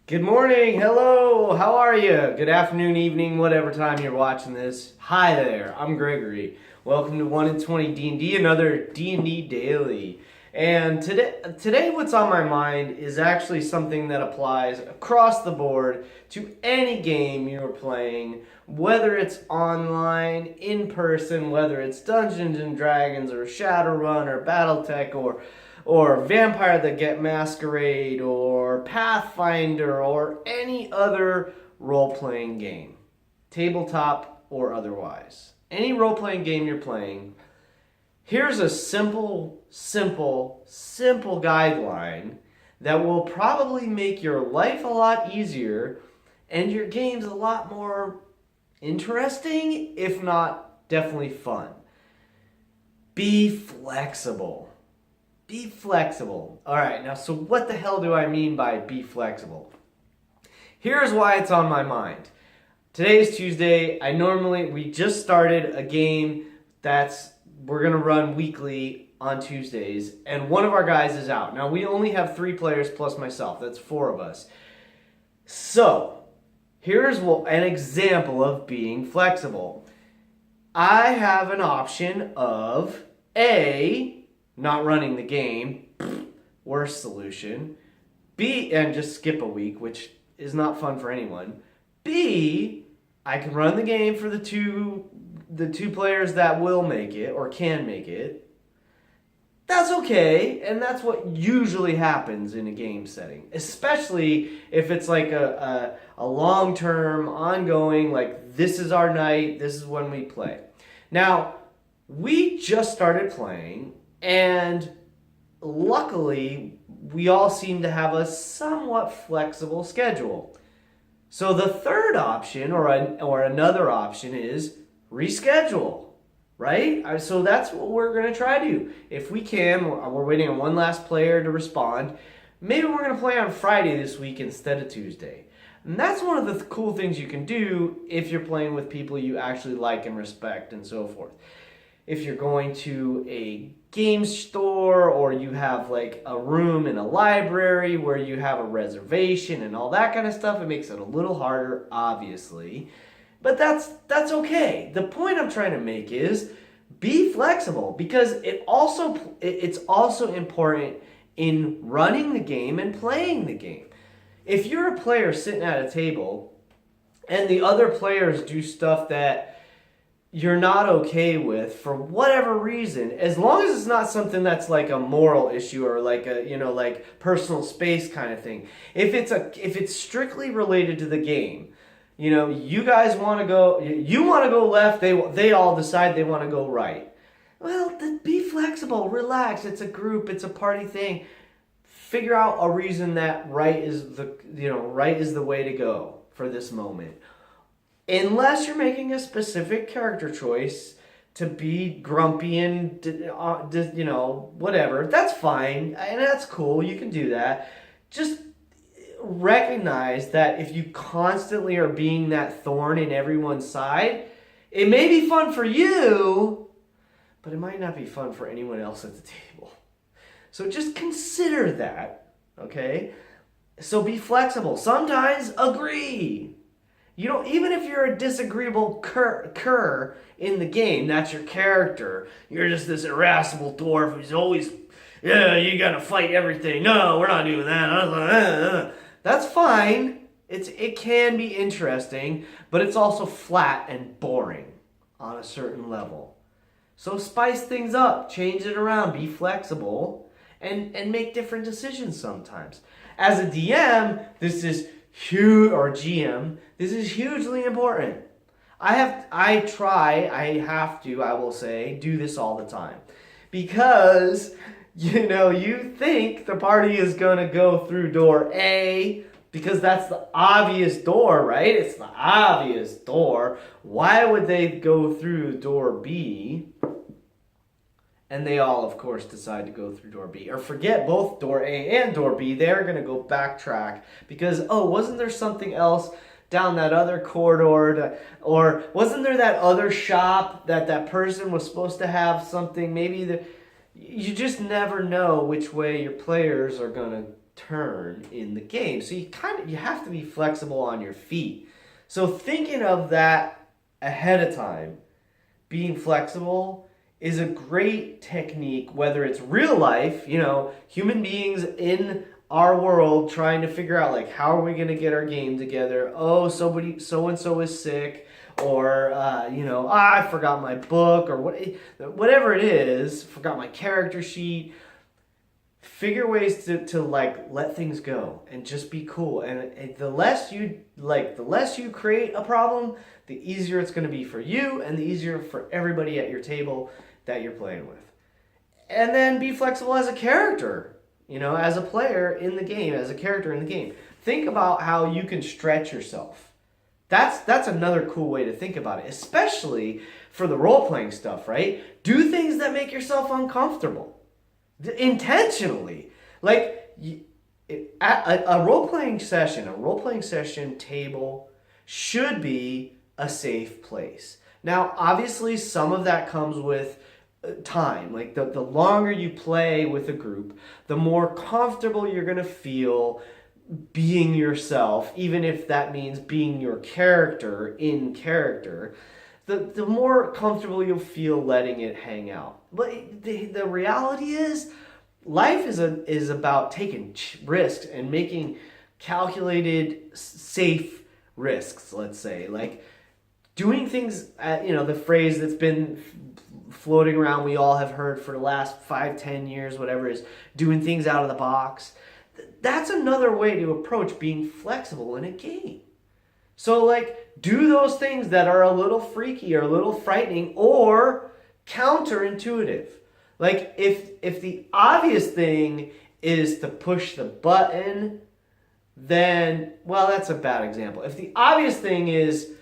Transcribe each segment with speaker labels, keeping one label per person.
Speaker 1: Good morning, hello, how are you? Good afternoon, evening, whatever time you're watching this. Hi there, I'm Gregory. Welcome to 1 in 20 D&D, another D&D Daily. And today what's on my mind is actually something that applies across the board to any game you're playing, whether it's online, in person, whether it's Dungeons and Dragons or Shadowrun or Battletech or Vampire the Masquerade, or Pathfinder, or any other role-playing game, tabletop or otherwise. Any role-playing game you're playing, here's a simple guideline that will probably make your life a lot easier and your games a lot more interesting, if not definitely fun. Be flexible. Be flexible. All right, now, so what the hell do I mean by be flexible? Here's why it's on my mind. Today's Tuesday. We just started a game we're going to run weekly on Tuesdays, and one of our guys is out. Now, we only have 3 players plus myself. That's 4 of us. So, here's an example of being flexible. I have an option of A, not running the game, worst solution. B, and just skip a week, which is not fun for anyone. B, I can run the game for the two players that will make it or can make it. That's okay, and that's what usually happens in a game setting, especially if it's like a long-term, ongoing, like this is our night, this is when we play. Now, we just started playing, and luckily, we all seem to have a somewhat flexible schedule. So the third option, or another option, is reschedule, right? So that's what we're going to try to do. If we can, we're waiting on one last player to respond. Maybe we're going to play on Friday this week instead of Tuesday. And that's one of the cool things you can do if you're playing with people you actually like and respect and so forth. If you're going to a game store, or you have like a room in a library where you have a reservation and all that kind of stuff, it makes it a little harder, obviously. But that's okay. The point I'm trying to make is be flexible, because it's also important in running the game and playing the game. If you're a player sitting at a table and the other players do stuff that you're not okay with for whatever reason, as long as it's not something that's like a moral issue or like like personal space kind of thing. If it's strictly related to the game, you guys want to go left, they all decide they want to go right. Well, then be flexible, relax. It's a group, it's a party thing. Figure out a reason that right is the way to go for this moment. Unless you're making a specific character choice to be grumpy and, whatever. That's fine, and that's cool. You can do that. Just recognize that if you constantly are being that thorn in everyone's side, it may be fun for you, but it might not be fun for anyone else at the table. So just consider that, okay? So be flexible. Sometimes agree. Even if you're a disagreeable cur in the game, that's your character. You're just this irascible dwarf who's always, you gotta fight everything. No, we're not doing that. That's fine. It can be interesting, but it's also flat and boring on a certain level. So spice things up, change it around, be flexible, and make different decisions sometimes. As a DM, this is huge, or GM, this is hugely important. I will say, do this all the time. Because, you think the party is going to go through door A, because that's the obvious door, right? It's the obvious door. Why would they go through door B? And they all, of course, decide to go through door B. Or forget both door A and door B. They're going to go backtrack because, wasn't there something else down that other corridor? Or wasn't there that other shop that person was supposed to have something? You just never know which way your players are going to turn in the game. So you have to be flexible on your feet. So thinking of that ahead of time, being flexible is a great technique, whether it's real life, human beings in our world trying to figure out like how are we going to get our game together. Oh, so and so is sick, or I forgot my book, or whatever it is, forgot my character sheet. Figure ways to like let things go and just be cool. And the less you create a problem, the easier it's going to be for you and the easier for everybody at your table that you're playing with. And then be flexible as a character, as a player in the game, as a character in the game. Think about how you can stretch yourself. That's another cool way to think about it, especially for the role-playing stuff, right? Do things that make yourself uncomfortable. Intentionally. Like a role-playing session table should be a safe place. Now, obviously, some of that comes with time. Like the longer you play with a group, the more comfortable you're going to feel being yourself, even if that means being your character in character. The more comfortable you'll feel letting it hang out. But the reality is, life is about taking risks and making calculated, safe risks, let's say. Like doing things, the phrase that's been floating around, we all have heard for the last 5-10 years, whatever, is doing things out of the box. That's another way to approach being flexible in a game. So like, do those things that are a little freaky or a little frightening or counterintuitive. Like if the obvious thing is to push the button, then, well, that's a bad example. If the obvious thing is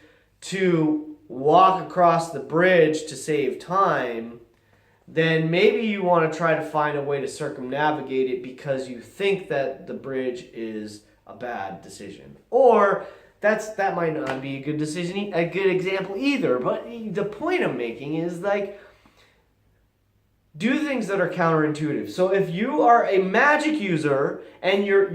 Speaker 1: to walk across the bridge to save time, then maybe you want to try to find a way to circumnavigate it because you think that the bridge is a bad decision. Or that might not be a good decision, a good example either. But the point I'm making is like, do things that are counterintuitive. So if you are a magic user and your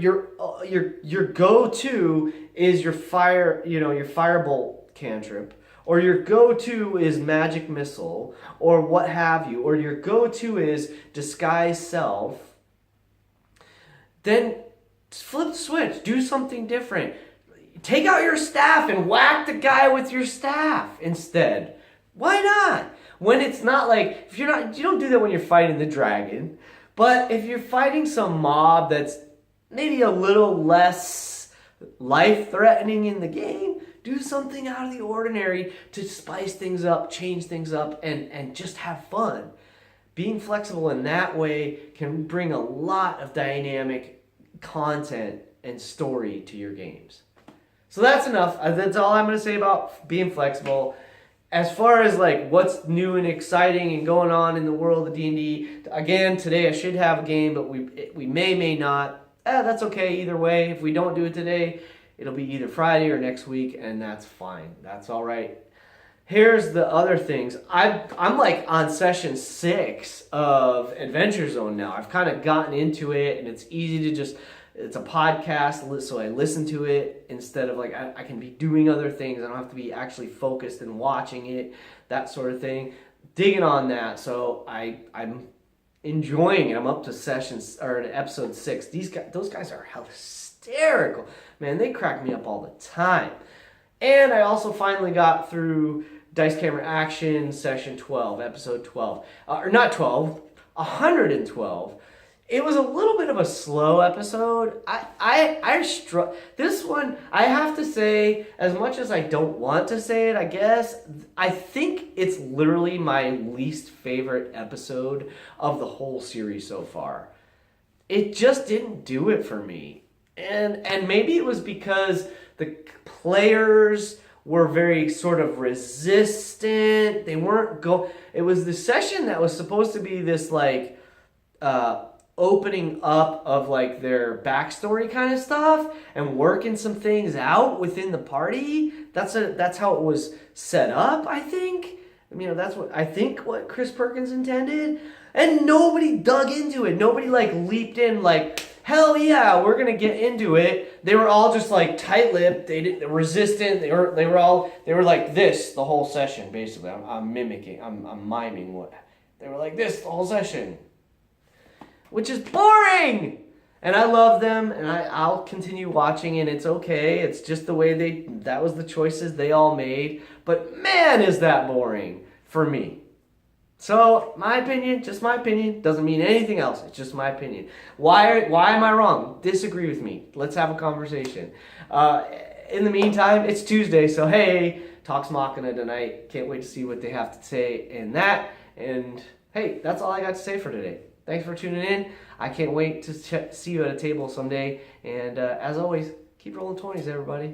Speaker 1: go-to is your firebolt cantrip, or your go-to is magic missile, or what have you, or your go-to is disguise self, then flip the switch, do something different. Take out your staff and whack the guy with your staff instead. Why not? When it's not like, you don't do that when you're fighting the dragon, but if you're fighting some mob that's maybe a little less life-threatening in the game, do something out of the ordinary to spice things up, change things up, and just have fun. Being flexible in that way can bring a lot of dynamic content and story to your games. So that's enough. That's all I'm going to say about being flexible. As far as like what's new and exciting and going on in the world of D&D, again, today I should have a game, but we may not. That's okay either way. If we don't do it today, it'll be either Friday or next week, and that's fine. That's all right. Here's the other things. I'm like on session 6 of Adventure Zone now. I've kind of gotten into it, and it's easy to just... It's a podcast, so I listen to it instead of like I can be doing other things. I don't have to be actually focused and watching it, that sort of thing. Digging on that, so I'm enjoying it. I'm up to episode 6. Those guys are hysterical, man. They crack me up all the time. And I also finally got through Dice Camera Action session 12, episode 12, or not 12, 112. It was a little bit of a slow episode. This one, I have to say, as much as I don't want to say it, I guess, I think it's literally my least favorite episode of the whole series so far. It just didn't do it for me. And maybe it was because the players were very sort of resistant. They weren't it was the session that was supposed to be this like opening up of like their backstory kind of stuff and working some things out within the party. That's how it was set up, I think. That's what Chris Perkins intended. And nobody dug into it. Nobody like leaped in like, hell yeah, we're gonna get into it. They were all just like tight-lipped. They were resistant. They were like this the whole session. Basically, I'm mimicking. I'm miming what they were like this the whole session, which is boring. And I love them, and I'll continue watching, and it's okay. It's just the way that was the choices they all made. But man, is that boring for me. So, my opinion, just my opinion, doesn't mean anything else. It's just my opinion. Why am I wrong? Disagree with me. Let's have a conversation. In the meantime, it's Tuesday, so hey, Talks Machina tonight. Can't wait to see what they have to say in that. And hey, that's all I got to say for today. Thanks for tuning in. I can't wait to see you at a table someday. And as always, keep rolling 20s, everybody.